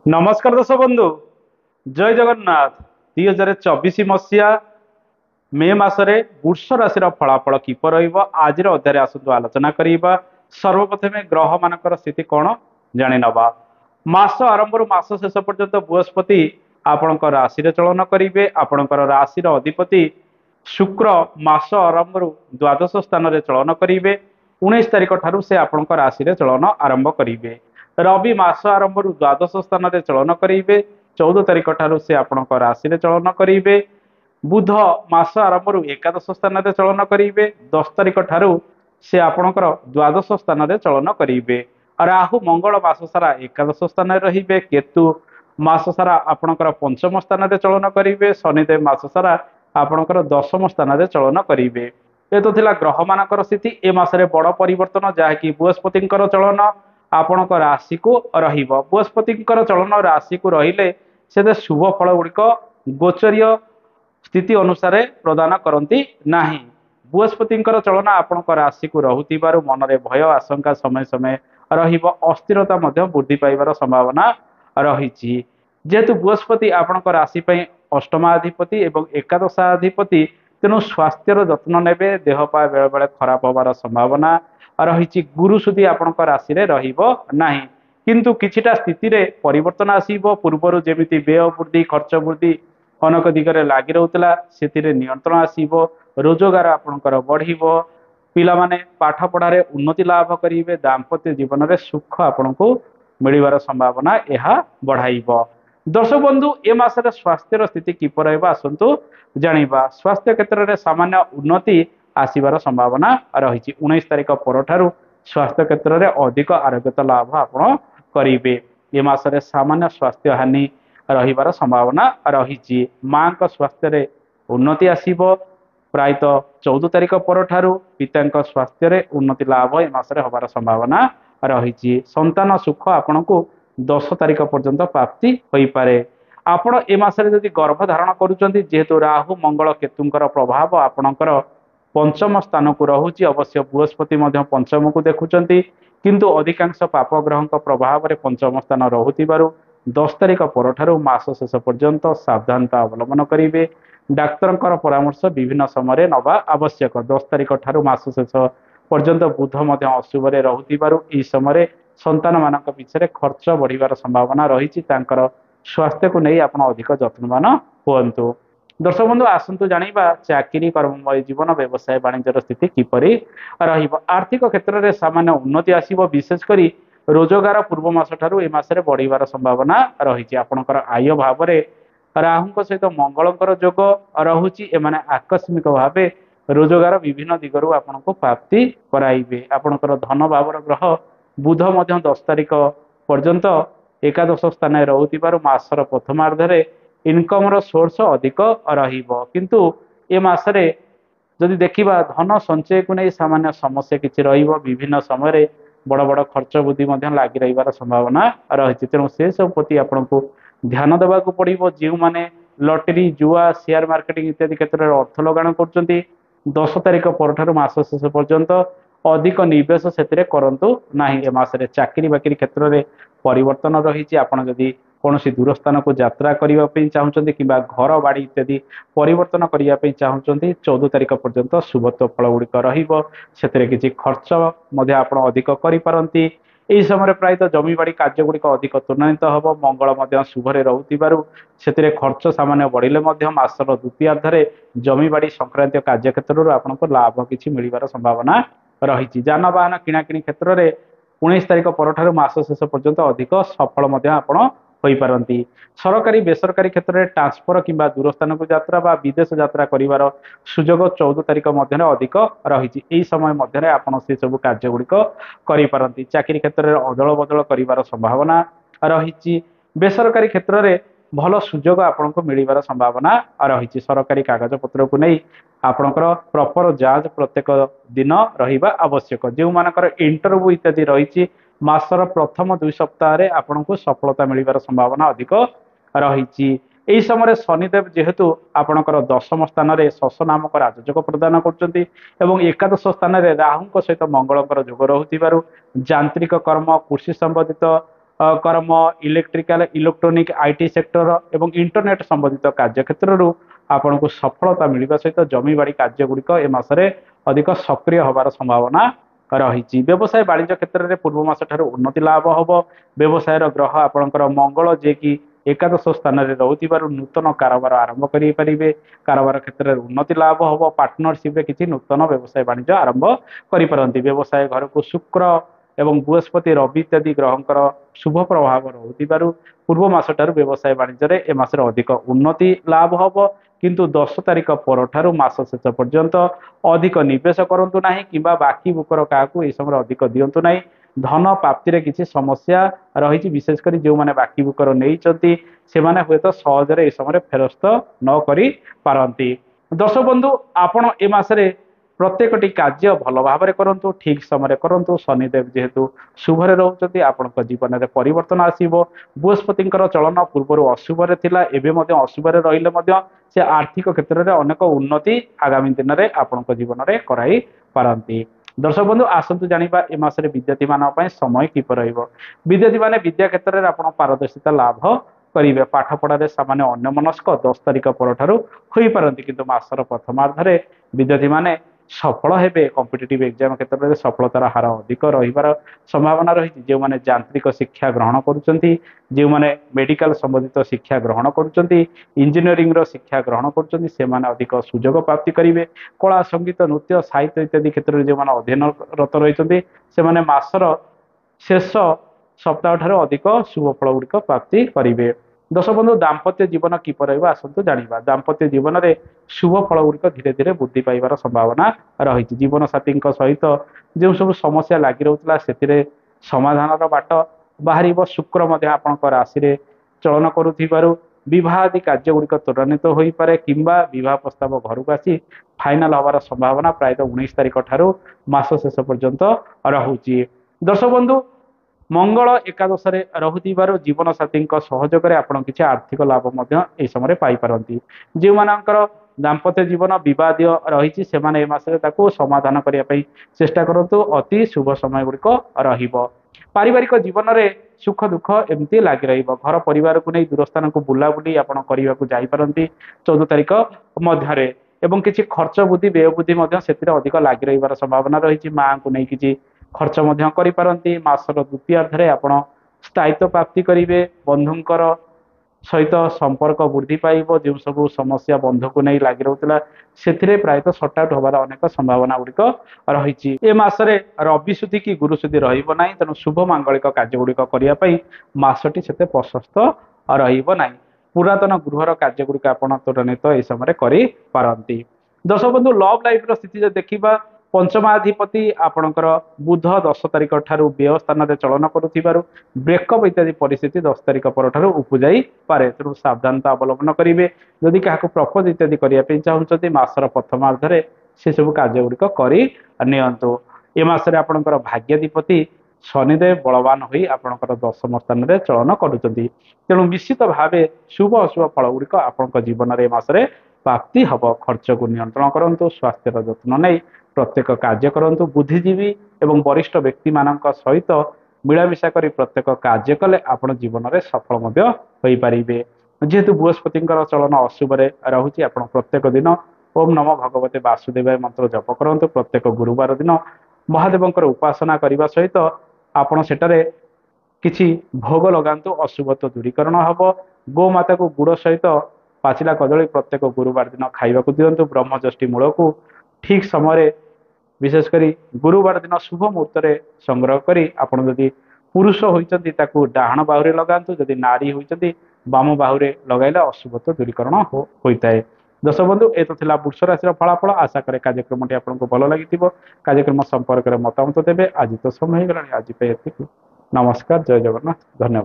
नमस्कार दर्शक बंधु जय जगन्नाथ 2024 मसीहा मे मासरे वृष राशि फलाफल किपर आज अध्याय आसतु आलोचना करवा। सर्वप्रथमे ग्रह मानकर स्थिति कौन जाणी नवा। मास आरंभ मास शेष पर्यंत बृहस्पति आपण राशि चलन करेंगे। आपणकर राशि अधिपति शुक्र मास आरंभ द्वादश स्थान में चलन करेंगे। 19 तारिख ठारू से आपण राशि चलन आरंभ करेंगे। रवि मास आरंभ द्वादश स्थान में चलन करेंगे। 14 तारिख ठारू से आपण राशि चलन करेंगे। बुध मास आरंभ एकादश स्थान में चलन करेंगे। 10 तारिख ठारू से आपणकर द्वादश स्थान में चलन करेंगे। राहु मंगल मास सारा एकादश स्थान में रहिबे। केतु मास सारा आपणकर पंचम स्थान में चलन करेंगे। शनिदेव मास सारा आपणकर दशम स्थान में चलन करेंगे। ये तो थिला ग्रह मानकर स्थिति। ए मासरे बड़ परिवर्तन जहाँकि बृहस्पति चलन आपण राशि को रहिबो। बृहस्पति चलन राशि को रहिले से शुभ फल गुड़िक गोचरीय स्थिति अनुसार प्रदान करती नाही। बृहस्पति चलन आपण राशि को रहुतिबारु मनरे भय आशंका समय समय रहिबो। अस्थिरता मध्य वृद्धि पाइबार संभावना रही। जेहेतु बृहस्पति आपण राशि पे अष्टमाधिपति एवं एकादशाधिपति तेणु स्वास्थ्यर जत्न नेबे। देह पा बेले बेले खराब होबार संभावना रही। गुरु सुधी आपण राशि रहिबो नाही। किंतु किछिटा स्थिति रे परिवर्तन आसीबो। पूर्वरु जेमिति व्यय वृद्धि खर्च वृद्धि अनेक दिगरे लागि रहउतला सेतिरे नियंत्रण आसीबो। रोजगार आपणकर बढ़िबो। पिला माने पाठ पढ़ारे उन्नति लाभ करिवे। दाम्पत्य जीवन में सुख आपनको मिलिबार संभावना यह बढ़ाइबो। दर्शक बंधु ए मासरे स्वास्थ्यर स्थिति किपर रहबा आसंतु जानिबा। स्वास्थ्य क्षेत्र में सामान्य उन्नति आसीबार संभावना रही। 19 तारिख पर स्वास्थ्य क्षेत्र में अधिक आरोग्यता लाभ आपण करेंगे। ये मासरे सामान्य स्वास्थ्य हानि रहिबार संभावना रही। माँ का स्वास्थ्य रे उन्नति आसीबो। प्रायतः 14 तारिख पर पिता स्वास्थ्य रे उन्नति लाभ ए मासरे हबार संभावना रही। संतान सुख आपण को 10 तारिख पर्यंत प्राप्ति हो पारे। आपण ए मासरे जदि गर्भ धारण करूचंती जेहेतु राहु मंगल केतुंकर प्रभाव आपणकर पंचम स्थान को रहुची। अवश्य बृहस्पति पंचम को देखुचंती किंतु अधिकांश पाप ग्रह प्रभाव में पंचम स्थान रहुतिबारु 10 तारिख पर मास शेष पर्यंत सावधानता अवलंबन करेंगे। डाक्तर परामर्श विभिन्न समय नवा आवश्यक। 10 तारिख ठारू मास शेष पर्यंत बुध अशुभ रहुतिबारु ई समय संतान मानक पिछे खर्च बढ़िबार संभावना रही। स्वास्थ्य को नहीं आप अधिक जत्नवान हुंतु। दर्शक बंधु आसतु जानिबा चाकरी कर्ममय जीवन व्यवसाय वाणिज्य स्थिति किपरि रहिबो। आर्थिक क्षेत्र में सामान्य उन्नति आसीबो। विशेषकर रोजगार पूर्व मास ठारू ए मासरे बढ़िबार संभावना रही। आपणकर आय भाव में राहु सहित मंगलकर जोग रहुची। एमाने आकस्मिक भावे रोजगार विभिन्न दिगरु आपनको प्राप्ति कराइबे। आपणकर धन भावर ग्रह बुध 10 तारिख पर्यंत एकादश स्थान रहुतिबारु मासर प्रथमार्धरे इनकम सोर्स अधिक रहिबो। किंतु ए मासरे जदि देखिबा धन संचय को नहीं सामान्य समस्या किछि रहिबो। विभिन्न समय बड़ बड़ खर्च वृद्धि लागि रहिबार संभावना रही। तेणु से सब प्रति आपको ध्यान देवाक पड़ो। जो मैंने लटरी जुआ शेयर मार्केटिंग इत्यादि क्षेत्र में अर्थ लगान कर 10 तारिख पर मास शेष पर्यंत अधिक निवेश से करंतु नाही। ए मासरे चाकरी बाकरी क्षेत्र में परिवर्तन रही। आपड़ जदि कौन दूर स्थान को यात्रा करने चाहते कि घर बाड़ी इत्यादि परिवर्तन करने चाहते 14 तारिख पर्यंत शुभत्व फल गुड़िक रही। खर्च आप अधिक करें। यही समय प्रायतः जमी बाड़ी कार्य गुड़िक अधिक त्वरान्वित हम। मंगल शुभरे रहुतिबारु से खर्च सामान्य बढ़िले मासर द्वितीयार्धरे जमी बाड़ी संक्रांत कार्य क्षेत्र आपको लाभ किसी मिलबार संभावना रही। जानवाहन किणाकिणी क्षेत्र में 19 तारिख पर मास शेष पर्यंत अधिक सफल आप होईपारती। सरकारी बेसरकारी क्षेत्र में ट्रांसफर कि दूर स्थान को यात्रा बा विदेश यात्रा करिवार सुजोग 14 तारिख मध्य अधिक रही। यही समय मध्य आपड़ से सब कार्य गुड़िक करें। चाकरी क्षेत्र में अदल बदल कर संभावना रही। बेसरकारी क्षेत्र में भल सुजोग आपको मिलबार संभावना रही। सरकारी कागज पत्र को नहीं आपणकर प्रॉपर जांच प्रत्येक दिन रहिबा आवश्यक। जो मानकर इंटरव्यू इत्यादि रही मासर प्रथम 2 सप्ताह आपको सफलता मिलबार संभावना अधिक रही। यही समय शनिदेव जेहेतु आपणकर दशम स्थान में शश नामक राजयोग प्रदान कर एकादश स्थान में राहु सहित मंगलकर जोग रहुतिबारु यांत्रिक कर्म कृषि संबंधित कर्म इलेक्ट्रिकल इलेक्ट्रोनिक आईटी सेक्टर एवं इंटरनेट संबंधित कार्य क्षेत्र आपन को सफलता मिलवा सहित जमी बाड़ी कार्य गुड़िक ए मासरे अधिक सक्रिय हबार संभावना रही। व्यवसाय वाणिज्य क्षेत्र में पूर्व मास ठार उन्नति लाभ हम। व्यवसाय ग्रह आपणकर मंगल जे कि एकादश स्थान में रोथबार नूतन कारोबार आरंभ करें। कारोबार क्षेत्र में उन्नति लाभ हम। पार्टनरशिप रे किसी नूतन व्यवसाय वाणिज्य आरंभ करें। व्यवसाय घर को शुक्र एवं बृहस्पति रवि इत्यादि ग्रहंकर शुभ प्रभाव रोथबार पूर्व मास ठार व्यवसाय वाणिज्य ए मासरे अधिक उन्नति लाभ हम। किंतु 10 तारिख पर मास शेष पर्यंत अधिक निवेश करूँ ना कि बाकी बुकर क्या यह समय अधिक दिंतु ना। धन प्राप्ति रे किसी समस्या रही विशेषकर जो मैंने बाकी बुकर नहीं से हूँ तो सहजरे ए समय फेरस्त न करी पारंती। दर्शक बंधु आपण ए मासरे प्रत्येकटी कार्य भल भाव में करूँ ठीक समय करूँ। शनिदेव जेहेतु शुभरे रोचते आपण जीवन में परिवर्तन आसो। बृहस्पति चलन पूर्व अशुभरे थिला एबे मध्य अशुभरे रहिले मध्य से आर्थिक क्षेत्र में अनेक उन्नति आगामी दिन में आपण जीवन में कराई पारंती। दर्शक बंधु आसतु जानिबा ए मासरे विद्यार्थी मानक पय समय किपर रहिबो। विद्यार्थी माने विद्या क्षेत्र में आपण पारदर्शिता लाभ करिवे। पाठ पढ़ारे सामान्य अन्यमनस्क 10 तारिख पर होई पारंती किंतु मासर प्रथमार्धरे विद्यार्थी माने सफल हेबे। कॉम्पिटिटिव एग्जाम क्षेत्र में सफलतार हार अधिक रहिबार संभावना रही। जो माने यांत्रिक शिक्षा ग्रहण करुचंती, जो माने मेडिकल संबंधित शिक्षा ग्रहण करुचंती, इंजीनियरिंग रो शिक्षा ग्रहण करुचंती से माने अधिक सुजोग प्राप्ति करिवे। कला संगीत नृत्य साहित्य इत्यादि क्षेत्र में जो माने अध्ययनरत रहिचंती से माने मासर शेष सप्ताह ठारे अधिक शुभ फल गुड़िक प्राप्ति करिवे। दर्शक बंधु दाम्पत्य जीवन किपर आसतु जानिबा। दाम्पत्य जीवन में शुभ फल गुड़िक धीरे धीरे वृद्धि पाइबार संभावना रही। जीवन साथी सहित जो सब समस्या लगी रोला से समाधान बाट बाहर। शुक्र राशि रे चलन करुथिबारु विवाह आदि कार्य गुड़िक त्वरान्वित हो पारे किंबा विवाह प्रस्ताव घर को आसी फाइनाल हबार संभावना प्रायतः 19 तारिख ठारू मास शेष पर्यंत रहुची। दर्शक बंधु मंगल एकादश रुथिबार जीवन साथी सहयोग आपण किसी आर्थिक लाभ यह समय पाइपारती। जो मानकर दाम्पत्य जीवन विवाद रही से समाधान करने चेष्टा करूँ। अति शुभ समय गुड़िक पारिवारिक जीवन में सुख दुख एमती लग घर परिवार को नहीं दूरस्थान को बुलाबुली आपड़ करने को जापारती 14 तारिख मध्य एवं किसी खर्च बुद्धि व्यय बुद्धि से अधिक लग रही संभावना रही। माँ को नहीं किसी खर्च करिपारती। मासर द्वितीयार्धरे आपण स्थायित्व प्राप्ति करेंगे। बंधुंकर सहित संपर्क वृद्धि पाइब। जो सब समस्या बंधु को नहीं लगी रोला से प्रायतः सर्ट आउट हबार अनेक संभावना गुड़िक रही। ए मासरे रवि सुधी कि गुरु सुधी रहिबो नाही। तेणु शुभ मांगलिक कार्य गुड़िक करने मासटी से प्रशस्त रहिबो नाही। पुरातन गृहर कार्य गुड़िक आपण त्वरान्वित ए समय करिपारती। दर्शक बंधु लव लाइफ स्थिति देखा पंचमाधिपति आपणकर बुध 10 तारिख ठारू व्यय स्थान में चलन करुथिबारु ब्रेकअप इत्यादि परिस्थिति 10 तारिख पर उपजाई पारे। तेणु सावधानता अवलंबन करेंगे। जदि क्या प्रपोज इत्यादि करने चाहते मासर प्रथमार्धरे से सब कार्य गुड़िक करनियंतु। ए मासरे आपणकर भाग्याधिपति शनिदेव बलवान होई आपणकर 10म स्थान में चलन करुचंती। तेणु निश्चित भाव शुभ अशुभ फल गुड़िक आपणकर जीवन में मासरे प्राप्ति हम। खर्च को नियंत्रण करूँ। स्वास्थ्यर जत्न नहीं प्रत्येक कार्य करूँ। बुद्धिजीवी एवं वरिष्ठ व्यक्ति मान सहित मिलामिशा कर प्रत्येक कार्य कले आपण जीवन में सफल हो पारे। जेहेतु बृहस्पति चलन अशुभरे रहुची आपण प्रत्येक दिन ओम नमो भगवते वासुदेवाय मंत्र जप करूँ। प्रत्येक गुरुवार दिन महादेव उपासना करने सहित आपण सेटारे किछि भोग लगातु अशुभ तो दूरीकरण हम। गोमाता को गुड़ सहित पाचिला कदली प्रत्येक गुरुवार दिन खाइबा दिंतु। ब्रह्मज्योष्टि मूल को ठीक समय विशेषकर गुरुवार दिन शुभ मुहूर्त संग्रह करी आपण जदि पुरुष होती डाहाण बाहुरे लगातु। जदि नारी होती बाम बाहुरे लगाइले अशुभ तो दूरीकरण होता है। दर्शक बंधु ए तो थिला वृष राशि फलाफल। आशा करे कार्यक्रम आपको भल लगी कार्यक्रम संपर्क में मतामत देवे। आज तो समय हो गला आज पे नमस्कार। जय जगन्नाथ। धन्यवाद।